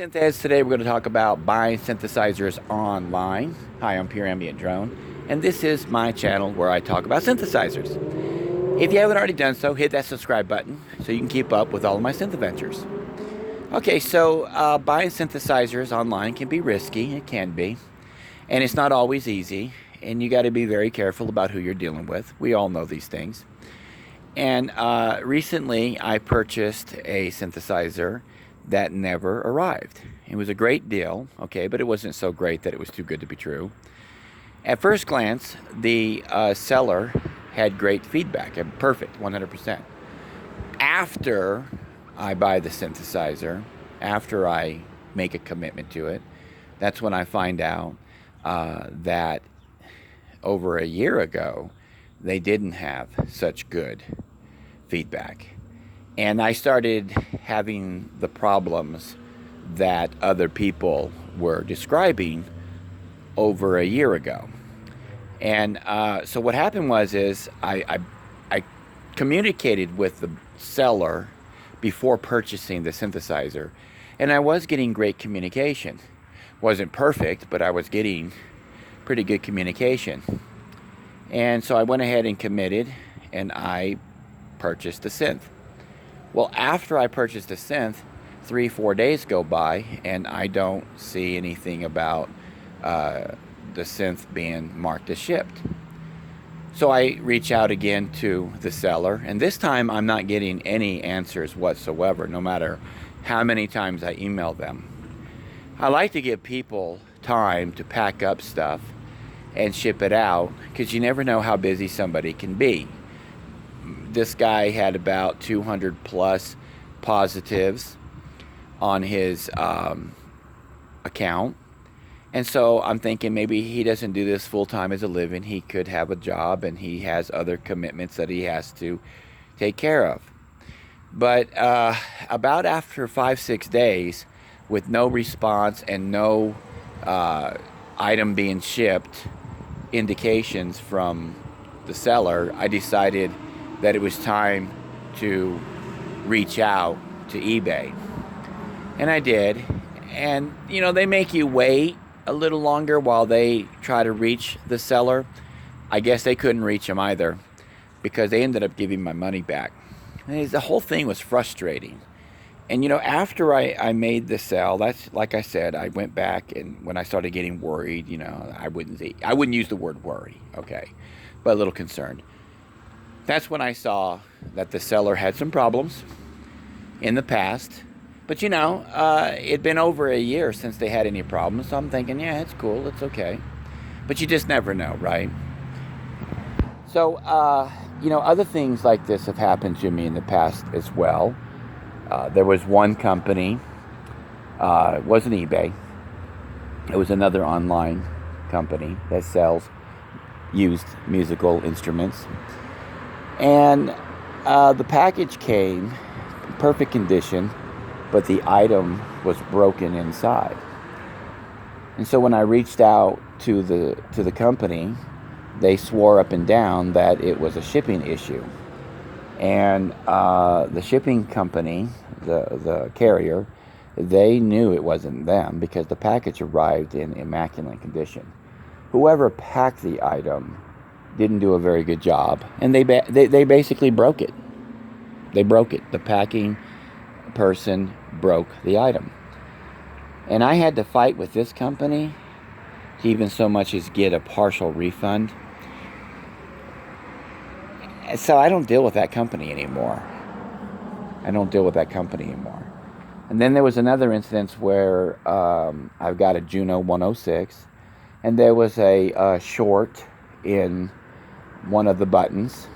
Synthesizer. Today we're going to talk about buying synthesizers online. Hi, I'm Pure Ambient Drone, and this is my channel where I talk about synthesizers. If you haven't already done so, hit that subscribe button so you can keep up with all of my synth adventures. Okay, so buying synthesizers online can be risky. It can be, and it's not always easy, and you got to be very careful about who you're dealing with. We all know these things. And recently I purchased a synthesizer that never arrived. It was a great deal, okay, but it wasn't so great that it was too good to be true. At first glance, the seller had great feedback, perfect, 100%. After I buy the synthesizer, after I make a commitment to it, that's when I find out that over a year ago, they didn't have such good feedback. And I started having the problems that other people were describing over a year ago. And so what happened was I communicated with the seller before purchasing the synthesizer, and I was getting great communication. Wasn't perfect, but I was getting pretty good communication. And so I went ahead and committed, and I purchased the synth. Well, after I purchased the synth, 3-4 days go by, and I don't see anything about the synth being marked as shipped. So I reach out again to the seller, and this time I'm not getting any answers whatsoever, no matter how many times I email them. I like to give people time to pack up stuff and ship it out, because you never know how busy somebody can be. This guy had about 200 plus positives on his account. And so I'm thinking maybe he doesn't do this full time as a living. He could have a job, and he has other commitments that he has to take care of. But about after 5-6 days, with no response and no item being shipped, indications from the seller, I decided that it was time to reach out to eBay. And I did. And, you know, they make you wait a little longer while they try to reach the seller. I guess they couldn't reach him either, because they ended up giving my money back. And the whole thing was frustrating. And, you know, after I made the sale, that's, like I said, I went back, and when I started getting worried, you know, I wouldn't use the word worry, okay, but a little concerned. That's when I saw that the seller had some problems in the past. But, you know, it'd been over a year since they had any problems, so I'm thinking, yeah, it's cool, it's okay. But you just never know, right? So, you know, other things like this have happened to me in the past as well. There was one company, it wasn't eBay, it was another online company that sells used musical instruments. And the package came in perfect condition, but the item was broken inside. And so when I reached out to the company, they swore up and down that it was a shipping issue. And the shipping company, the carrier, they knew it wasn't them, because the package arrived in immaculate condition. Whoever packed the item didn't do a very good job, and they basically broke it. They broke it. The packing person broke the item. And I had to fight with this company to even so much as get a partial refund. So I don't deal with that company anymore. And then there was another instance where I've got a Juno 106, and there was a short in one of the buttons,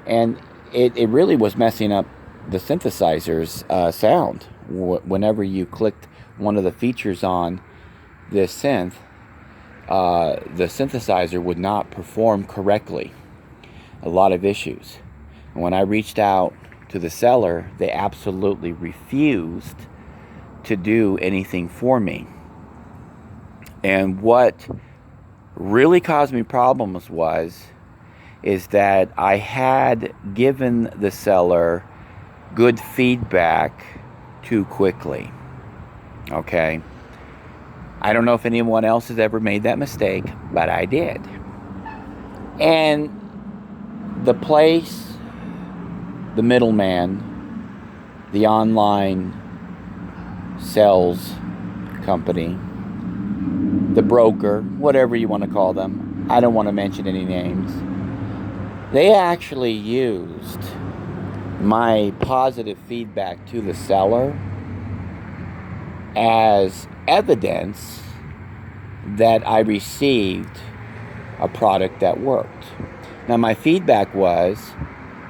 and it really was messing up the synthesizer's sound. Whenever you clicked one of the features on this synth, the synthesizer would not perform correctly. A lot of issues. And when I reached out to the seller, they absolutely refused to do anything for me. And what really caused me problems is that I had given the seller good feedback too quickly. Okay? I don't know if anyone else has ever made that mistake, but I did. And the place, the middleman, the online sales company, the broker, whatever you want to call them, I don't want to mention any names, they actually used my positive feedback to the seller as evidence that I received a product that worked. Now, my feedback was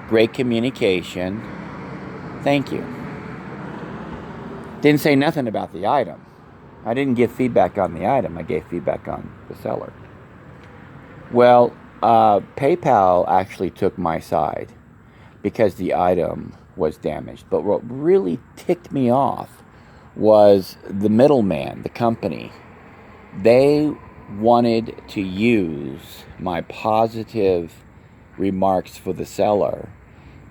great communication, thank you. Didn't say nothing about the item. I didn't give feedback on the item, I gave feedback on the seller. Well, PayPal actually took my side because the item was damaged. But what really ticked me off was the middleman, the company. They wanted to use my positive remarks for the seller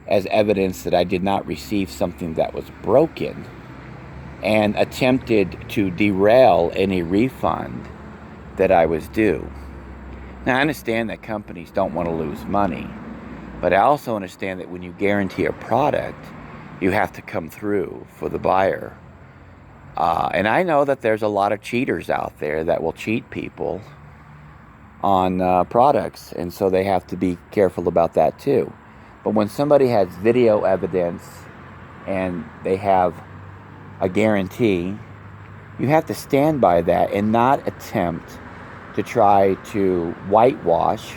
as evidence that I did not receive something that was broken, and attempted to derail any refund that I was due. Now, I understand that companies don't want to lose money, but I also understand that when you guarantee a product, you have to come through for the buyer. And I know that there's a lot of cheaters out there that will cheat people on products, and so they have to be careful about that too. But when somebody has video evidence and they have a guarantee, you have to stand by that and not attempt to try to whitewash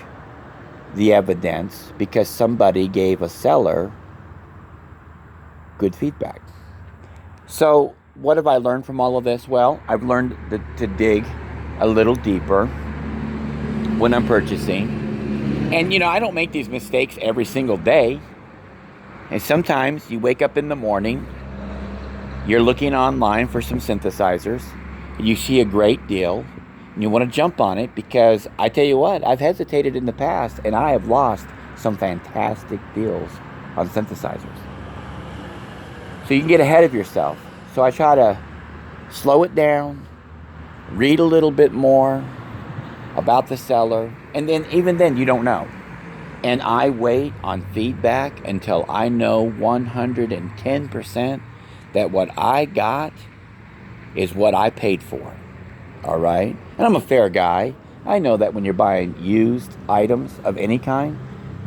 the evidence because somebody gave a seller good feedback. So what have I learned from all of this? Well, I've learned to dig a little deeper when I'm purchasing. And I don't make these mistakes every single day. And sometimes you wake up in the morning, you're looking online for some synthesizers, and you see a great deal, and you want to jump on it because I tell you what, I've hesitated in the past, and I have lost some fantastic deals on synthesizers. So you can get ahead of yourself. So I try to slow it down, read a little bit more about the seller, and then even then you don't know. And I wait on feedback until I know 110% that what I got is what I paid for. All right? And I'm a fair guy. I know that when you're buying used items of any kind,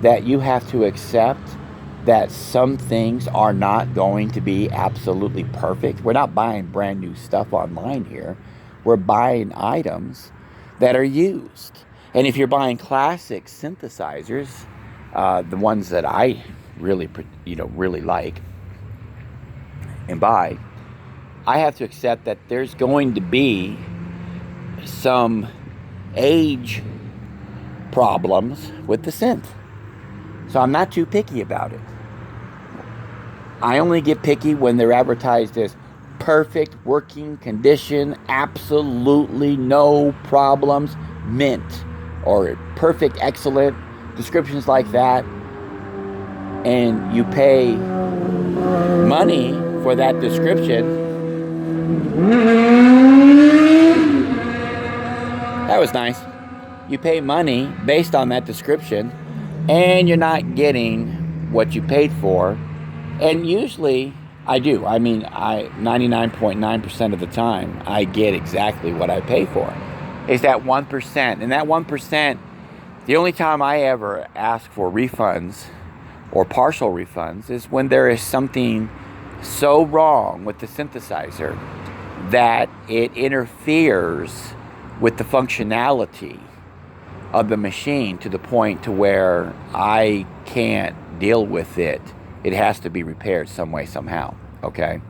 that you have to accept that some things are not going to be absolutely perfect. We're not buying brand new stuff online here. We're buying items that are used. And if you're buying classic synthesizers, the ones that I really like and buy, I have to accept that there's going to be some age problems with the synth. So I'm not too picky about it. I only get picky when they're advertised as perfect working condition, absolutely no problems, mint, or perfect, excellent, descriptions like that. And you pay money for that description. That was nice. You pay money based on that description, and you're not getting what you paid for. And usually I do. I mean, 99.9% of the time, I get exactly what I pay for. It's that 1%. And that 1%, the only time I ever ask for refunds or partial refunds is when there is something so wrong with the synthesizer that it interferes with the functionality of the machine to the point to where I can't deal with it. It has to be repaired some way, somehow, okay?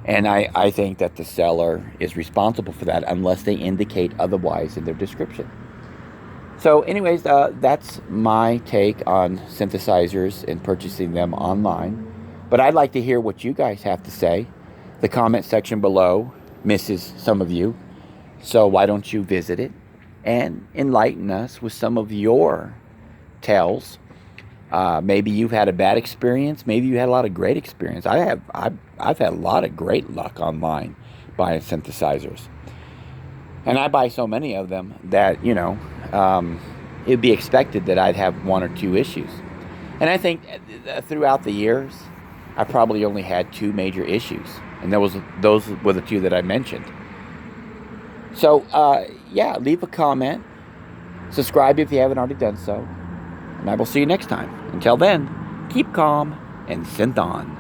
And I think that the seller is responsible for that unless they indicate otherwise in their description. So anyways, that's my take on synthesizers and purchasing them online. But I'd like to hear what you guys have to say. The comment section below misses some of you. So why don't you visit it and enlighten us with some of your tales. Maybe you've had a bad experience. Maybe you had a lot of great experience. I've had a lot of great luck online buying synthesizers. And I buy so many of them that, you know, it'd be expected that I'd have one or two issues. And I think throughout the years, I probably only had 2 major issues. And those were the 2 that I mentioned. So, yeah, leave a comment. Subscribe if you haven't already done so. And I will see you next time. Until then, keep calm and synth on.